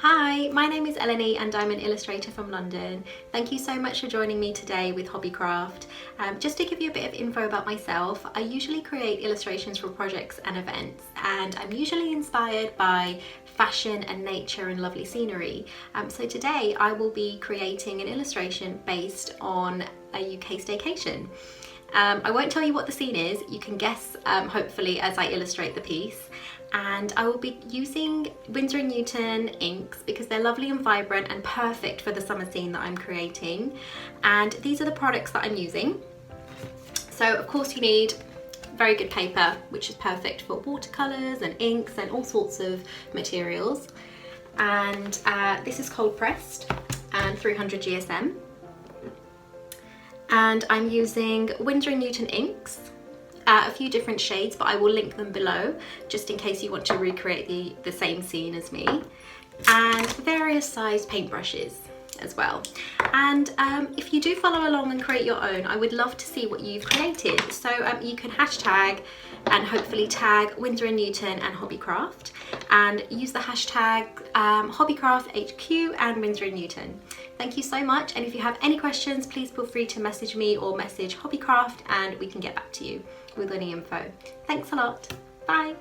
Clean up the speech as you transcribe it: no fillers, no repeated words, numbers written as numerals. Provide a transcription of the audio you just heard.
Hi, my name is Eleni and I'm an illustrator from London. Thank you so much for joining me today with Hobbycraft. Just to give you a bit of info about myself, I usually create illustrations for projects and events, and I'm usually inspired by fashion and nature and lovely scenery. So today I will be creating an illustration based on a UK staycation. I won't tell you what the scene is, you can guess hopefully as I illustrate the piece. And I will be using Winsor Newton inks because they're lovely and vibrant and perfect for the summer scene that I'm creating. And these are the products that I'm using. So of course you need very good paper, which is perfect for watercolours and inks and all sorts of materials. And this is cold pressed and 300 GSM. And I'm using Winsor Newton inks. A few different shades, but I will link them below just in case you want to recreate the same scene as me, and various sized paintbrushes as well. And if you do follow along and create your own, I would love to see what you've created. So you can hashtag and hopefully tag Winsor Newton and Hobbycraft, and use the hashtag HobbycraftHQ and Winsor Newton. Thank you so much, and if you have any questions, please feel free to message me or message Hobbycraft and we can get back to you with any info. Thanks a lot. Bye.